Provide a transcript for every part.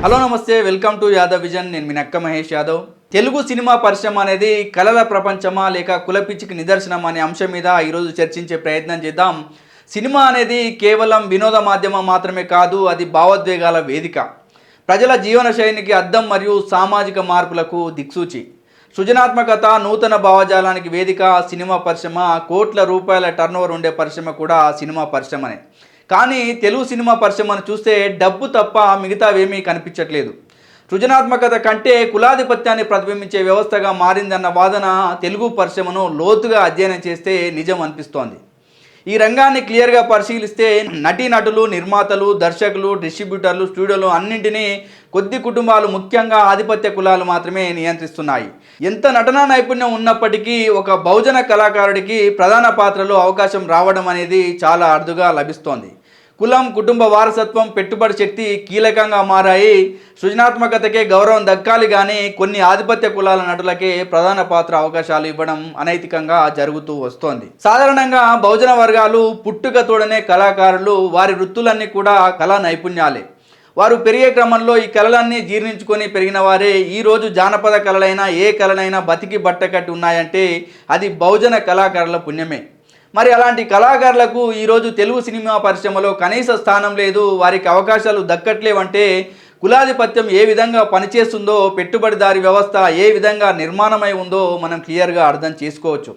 Hello నమస్తే, welcome to Yadav vision. నేను మీ నక్క మహేష్ యాదవ్. తెలుగు సినిమా పరిశ్రమ అనేది కళల ప్రపంచమా లేక కులపిచ్చికి నిదర్శనం అనే అంశం మీద ఈరోజు చర్చించే ప్రయత్నం చేద్దాం. సినిమా అనేది కేవలం వినోద మాధ్యమం మాత్రమే కాదు, అది భావోద్వేగాల వేదిక, ప్రజల జీవన శైలికి అద్దం మరియు సామాజిక మార్పులకు దిక్సూచి. సృజనాత్మకత, నూతన భావజాలానికి వేదిక సినిమా పరిశ్రమ. కోట్ల రూపాయల టర్నోవర్ ఉండే పరిశ్రమ కూడా సినిమా పరిశ్రమనే. కానీ తెలుగు సినిమా పరిశ్రమను చూస్తే డబ్బు తప్ప మిగతావేమీ కనిపించట్లేదు. సృజనాత్మకత కంటే కులాధిపత్యాన్ని ప్రతిబింబించే వ్యవస్థగా మారిందన్న వాదన తెలుగు పరిశ్రమను లోతుగా అధ్యయనం చేస్తే నిజం అనిపిస్తోంది. ఈ రంగాన్ని క్లియర్గా పరిశీలిస్తే నటీనటులు, నిర్మాతలు, దర్శకులు, డిస్ట్రిబ్యూటర్లు, స్టూడియోలు అన్నింటినీ కొద్ది కుటుంబాలు, ముఖ్యంగా ఆధిపత్య కులాలు మాత్రమే నియంత్రిస్తున్నాయి. ఎంత నటనా నైపుణ్యం ఉన్నప్పటికీ ఒక బహుజన కళాకారుడికి ప్రధాన పాత్రలో అవకాశం రావడం అనేది చాలా అరుదుగా లభిస్తోంది. కులం, కుటుంబ వారసత్వం, పెట్టుబడి శక్తి కీలకంగా మారాయి. సృజనాత్మకతకే గౌరవం దక్కాలి, కానీ కొన్ని ఆధిపత్య కులాల నటులకే ప్రధాన పాత్ర అవకాశాలు ఇవ్వడం అనైతికంగా జరుగుతూ వస్తోంది. సాధారణంగా బహుజన వర్గాలు పుట్టుకతోడనే కళాకారులు. వారి వృత్తులన్నీ కూడా కళా నైపుణ్యాలే. వారు పెరిగే క్రమంలో ఈ కళలన్నీ జీర్ణించుకొని పెరిగిన వారే. ఈరోజు జానపద కళలైనా ఏ కళలైనా బతికి బట్టకట్టి ఉన్నాయంటే అది బహుజన కళాకారుల పుణ్యమే. మరి అలాంటి కళాకారులకు ఈరోజు తెలుగు సినిమా పరిశ్రమలో కనీస స్థానం లేదు, వారికి అవకాశాలు దక్కట్లేవంటే కులాధిపత్యం ఏ విధంగా పనిచేస్తుందో, పెట్టుబడిదారి వ్యవస్థ ఏ విధంగా నిర్మాణమై ఉందో మనం క్లియర్గా అర్థం చేసుకోవచ్చు.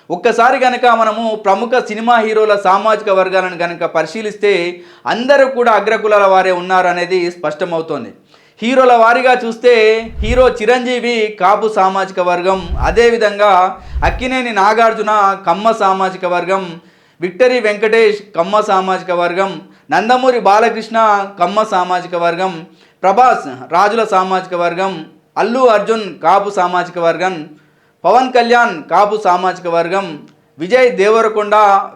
ఒక్కసారి కనుక మనము ప్రముఖ సినిమా హీరోల సామాజిక వర్గాలను కనుక పరిశీలిస్తే అందరూ కూడా అగ్రకులాల వారే ఉన్నారు అనేది స్పష్టమవుతోంది. హీరోల వారిగా చూస్తే హీరో చిరంజీవి కాపు సామాజిక వర్గం, అదేవిధంగా అక్కినేని నాగార్జున కమ్మ సామాజిక వర్గం, విక్టరీ వెంకటేష్ కమ్మ సామాజిక వర్గం, నందమూరి బాలకృష్ణ కమ్మ సామాజిక వర్గం, ప్రభాస్ రాజుల సామాజిక వర్గం, అల్లు అర్జున్ కాపు సామాజిక వర్గం, పవన్ కళ్యాణ్ కాపు సామాజిక వర్గం, విజయ్ దేవరకొండ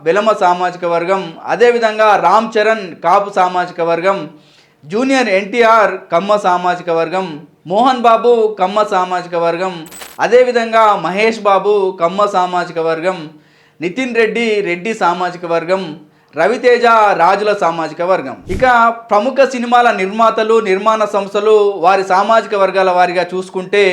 వెలమ సామాజిక వర్గం, అదేవిధంగా రామ్ చరణ్ కాపు సామాజిక వర్గం, జూనియర్ ఎన్టీఆర్ కమ్మ సామాజిక వర్గం, మోహన్ బాబు కమ్మ సామాజిక వర్గం, అదేవిధంగా మహేష్ బాబు కమ్మ సామాజిక వర్గం, నితిన్ రెడ్డి రెడ్డి సామాజిక వర్గం, రవితేజ రాజుల సామాజిక వర్గం. ఇక ప్రముఖ సినిమాల నిర్మాతలు, నిర్మాణ సంస్థలు వారి సామాజిక వర్గాల వారిగా చూసుకుంటే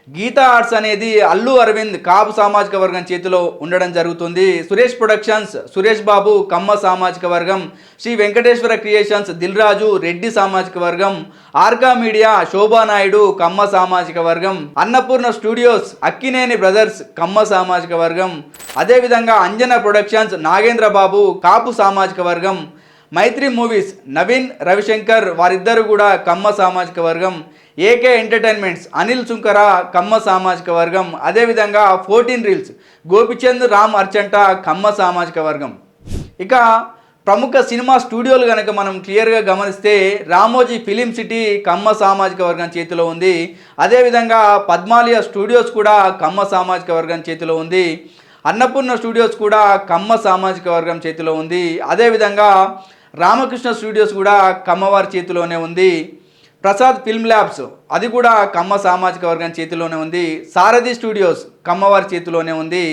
గీతా ఆర్ట్స్ అనేది అల్లు అరవింద్ కాపు సామాజిక వర్గం చేతిలో ఉండడం జరుగుతుంది. సురేష్ ప్రొడక్షన్స్ సురేష్ బాబు కమ్మ సామాజిక వర్గం, శ్రీ వెంకటేశ్వర క్రియేషన్స్ దిల్ రాజు రెడ్డి సామాజిక వర్గం, ఆర్కా మీడియా శోభా నాయుడు కమ్మ సామాజిక వర్గం, అన్నపూర్ణ స్టూడియోస్ అక్కినేని బ్రదర్స్ కమ్మ సామాజిక వర్గం, అదేవిధంగా అంజన ప్రొడక్షన్స్ నాగేంద్ర బాబు కాపు సామాజిక వర్గం, మైత్రి మూవీస్ నవీన్ రవిశంకర్ వారిద్దరు కూడా కమ్మ సామాజిక వర్గం, ఏకే ఎంటర్టైన్మెంట్స్ అనిల్ సుంకర కమ్మ సామాజిక వర్గం, అదేవిధంగా 14 రీల్స్ గోపిచంద్ రామ్ అర్చంట కమ్మ సామాజిక వర్గం. ఇక ప్రముఖ సినిమా స్టూడియోలు కనుక మనం క్లియర్గా గమనిస్తే రామోజీ ఫిలిం సిటీ కమ్మ సామాజిక వర్గం చేతిలో ఉంది. అదేవిధంగా పద్మాలయ స్టూడియోస్ కూడా కమ్మ సామాజిక వర్గం చేతిలో ఉంది. అన్నపూర్ణ స్టూడియోస్ కూడా కమ్మ సామాజిక వర్గం చేతిలో ఉంది. అదేవిధంగా రామకృష్ణ స్టూడియోస్ కూడా కమ్మవారి చేతిలోనే ఉంది. ప్రసాద్ ఫిల్మ్ ల్యాబ్స్ అది కూడా కమ్మ సామాజిక వర్గం చేతిలోనే ఉంది. సారథి స్టూడియోస్ కమ్మవారి చేతిలోనే ఉంది.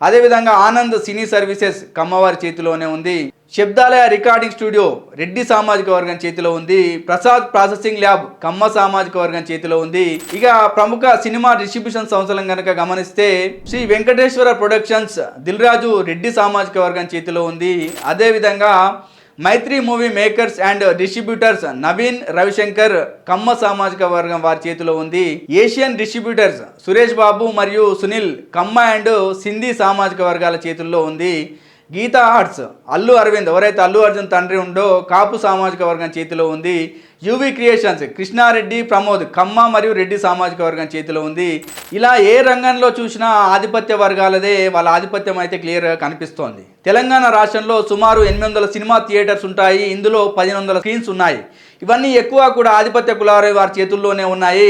అదేవిధంగా ఆనంద్ సినీ సర్వీసెస్ కమ్మవారి చేతిలోనే ఉంది. శబ్దాలయ రికార్డింగ్ స్టూడియో రెడ్డి సామాజిక వర్గం చేతిలో ఉంది. ప్రసాద్ ప్రాసెసింగ్ ల్యాబ్ కమ్మ సామాజిక వర్గం చేతిలో ఉంది. ఇక ప్రముఖ సినిమా డిస్ట్రిబ్యూషన్ సంస్థలను కనుక గమనిస్తే శ్రీ వెంకటేశ్వర ప్రొడక్షన్స్ దిల్ రాజు రెడ్డి సామాజిక వర్గం చేతిలో ఉంది. అదేవిధంగా Mythri movie makers and distributors Naveen Ravishankar Kamma సామాజిక వర్గం వారి చేతిలో ఉంది. ఏషియన్ డిస్ట్రిబ్యూటర్స్ సురేష్ బాబు మరియు సునీల్ కమ్మ అండ్ సింధీ సామాజిక వర్గాల చేతుల్లో ఉంది. గీతా ఆర్ట్స్ అల్లు అరవింద్ ఎవరైతే అల్లు అర్జున్ తండ్రి ఉండో కాపు సామాజిక వర్గం చేతిలో ఉంది. యువి క్రియేషన్స్ కృష్ణారెడ్డి ప్రమోద్ కమ్మ మరియు రెడ్డి సామాజిక వర్గం చేతిలో ఉంది. ఇలా ఏ రంగంలో చూసినా ఆధిపత్య వర్గాలదే వాళ్ళ ఆధిపత్యం అయితే క్లియర్గా కనిపిస్తోంది. తెలంగాణ రాష్ట్రంలో సుమారు 800 సినిమా థియేటర్స్ ఉంటాయి. ఇందులో 1500 స్క్రీన్స్ ఉన్నాయి. ఇవన్నీ ఎక్కువ కూడా ఆధిపత్య కులాల వారి చేతుల్లోనే ఉన్నాయి.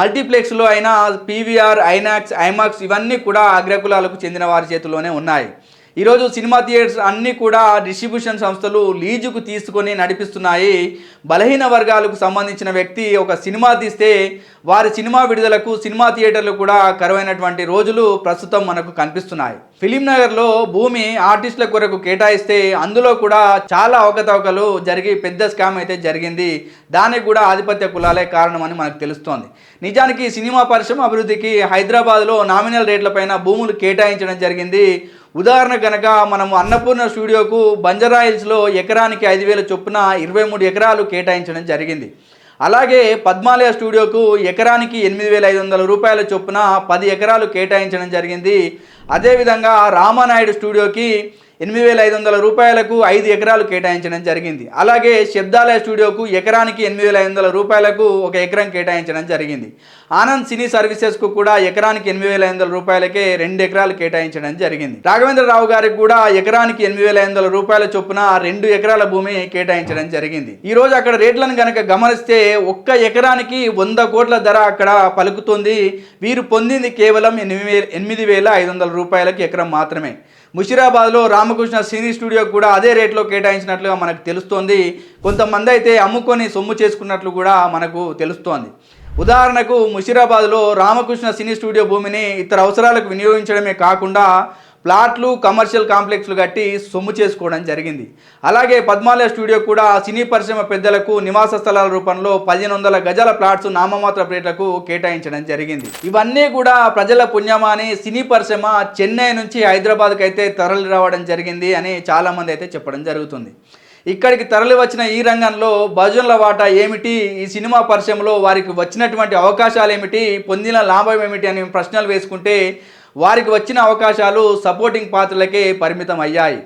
మల్టీప్లెక్స్లో అయినా పీవీఆర్, ఐనాక్స్, ఐమాక్స్ ఇవన్నీ కూడా అగ్రకులాలకు చెందిన వారి చేతుల్లోనే ఉన్నాయి. ఈరోజు సినిమా థియేటర్స్ అన్నీ కూడా డిస్ట్రిబ్యూషన్ సంస్థలు లీజుకు తీసుకొని నడిపిస్తున్నాయి. బలహీన వర్గాలకు సంబంధించిన వ్యక్తి ఒక సినిమా తీస్తే వారి సినిమా విడుదలకు సినిమా థియేటర్లు కూడా కరువైనటువంటి రోజులు ప్రస్తుతం మనకు కనిపిస్తున్నాయి. ఫిలిం నగర్లో భూమి ఆర్టిస్టుల కొరకు కేటాయిస్తే అందులో కూడా చాలా అవకతవకలు జరిగి పెద్ద స్కామ్ అయితే జరిగింది. దానికి కూడా ఆధిపత్య కులాలే కారణమని మనకు తెలుస్తోంది. నిజానికి సినిమా పరిశ్రమ అభివృద్ధికి హైదరాబాద్లో నామినల్ రేట్లపైన భూములు కేటాయించడం జరిగింది. ఉదాహరణ కనుక మనము అన్నపూర్ణ స్టూడియోకు బంజారాహిల్స్లో ఎకరానికి 5,000 చొప్పున 23 ఎకరాలు కేటాయించడం జరిగింది. అలాగే పద్మాలయ స్టూడియోకు ఎకరానికి 8,500 రూపాయల చొప్పున 10 ఎకరాలు కేటాయించడం జరిగింది. అదేవిధంగా రామానాయుడు స్టూడియోకి 8,500 రూపాయలకు 5 ఎకరాలు కేటాయించడం జరిగింది. అలాగే శబ్దాలయ స్టూడియోకు ఎకరానికి 8,500 రూపాయలకు 1 ఎకరం కేటాయించడం జరిగింది. ఆనంద్ సినీ సర్వీసెస్కు కూడా ఎకరానికి 8,500 రూపాయలకే 2 ఎకరాలు కేటాయించడం జరిగింది. రాఘవేంద్రరావు గారికి కూడా ఎకరానికి 8,500 రూపాయల చొప్పున 2 ఎకరాల భూమి కేటాయించడం జరిగింది. ఈ రోజు అక్కడ రేట్లను కనుక గమనిస్తే 1 ఎకరానికి 100 కోట్ల ధర అక్కడ పలుకుతుంది. వీరు పొందింది కేవలం 8,500 రూపాయలకి ఎకరం మాత్రమే. ముషిరాబాద్లో రామకృష్ణ సినీ స్టూడియో కూడా అదే రేట్లో కేటాయించినట్లుగా మనకు తెలుస్తోంది. కొంతమంది అయితే అమ్ముకొని సొమ్ము చేసుకున్నట్లు కూడా మనకు తెలుస్తోంది. ఉదాహరణకు ముషిరాబాద్లో రామకృష్ణ సినీ స్టూడియో భూమిని ఇతర అవసరాలకు వినియోగించడమే కాకుండా ప్లాట్లు, కమర్షియల్ కాంప్లెక్స్లు కట్టి సొమ్ము చేసుకోవడం జరిగింది. అలాగే పద్మాలయ స్టూడియో కూడా సినీ పరిశ్రమ పెద్దలకు నివాస స్థలాల రూపంలో 1,500 గజాల ప్లాట్స్ నామమాత్ర రేట్లకు కేటాయించడం జరిగింది. ఇవన్నీ కూడా ప్రజల పుణ్యమా అని సినీ పరిశ్రమ చెన్నై నుంచి హైదరాబాద్కి అయితే తరలి రావడం జరిగింది అని చాలామంది అయితే చెప్పడం జరుగుతుంది. ఇక్కడికి తరలి వచ్చిన ఈ రంగంలో బహుజనుల వాటా ఏమిటి, ఈ సినిమా పరిశ్రమలో వారికి వచ్చినటువంటి అవకాశాలు ఏమిటి, పొందిన లాభం ఏమిటి అని ప్రశ్నలు వేసుకుంటే వారికి వచ్చిన అవకాశాలు సపోర్టింగ్ పాత్రలకే పరిమితం అయ్యాయి.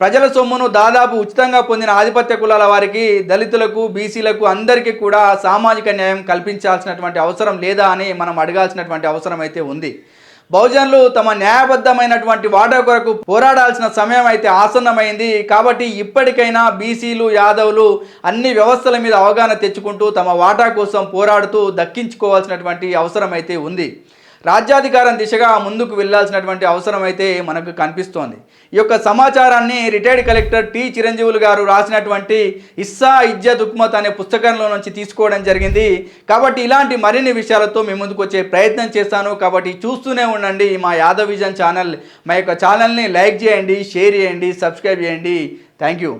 ప్రజల సొమ్మును దాదాపు ఉచితంగా పొందిన ఆధిపత్య కులాల వారికి, దళితులకు, బీసీలకు అందరికీ కూడా సామాజిక న్యాయం కల్పించాల్సినటువంటి అవసరం లేదా అని మనం అడగాల్సినటువంటి అవసరం అయితే ఉంది. బహుజనులు తమ న్యాయబద్ధమైనటువంటి వాటా కొరకు పోరాడాల్సిన సమయం అయితే ఆసన్నమైంది. కాబట్టి ఇప్పటికైనా బీసీలు, యాదవులు అన్ని వ్యవస్థల మీద అవగాహన తెచ్చుకుంటూ తమ వాటా కోసం పోరాడుతూ దక్కించుకోవాల్సినటువంటి అవసరం అయితే ఉంది. రాజ్యాధికారం దిశగా ముందుకు వెళ్లాల్సినటువంటి అవసరం అయితే మనకు కనిపిస్తోంది. ఈ యొక్క సమాచారాన్ని రిటైర్డ్ కలెక్టర్ టి చిరంజీవులు గారు రాసినటువంటి ఇస్సా ఇజ్జత్ హుక్మత్ అనే పుస్తకంలో నుంచి తీసుకోవడం జరిగింది. కాబట్టి ఇలాంటి మరిన్ని విషయాలతో మీ ముందుకు వచ్చే ప్రయత్నం చేస్తాను. కాబట్టి చూస్తూనే ఉండండి మా యాదవ్ విజన్ ఛానల్. మా యొక్క ఛానల్ని లైక్ చేయండి, షేర్ చేయండి, సబ్స్క్రైబ్ చేయండి. Thank you.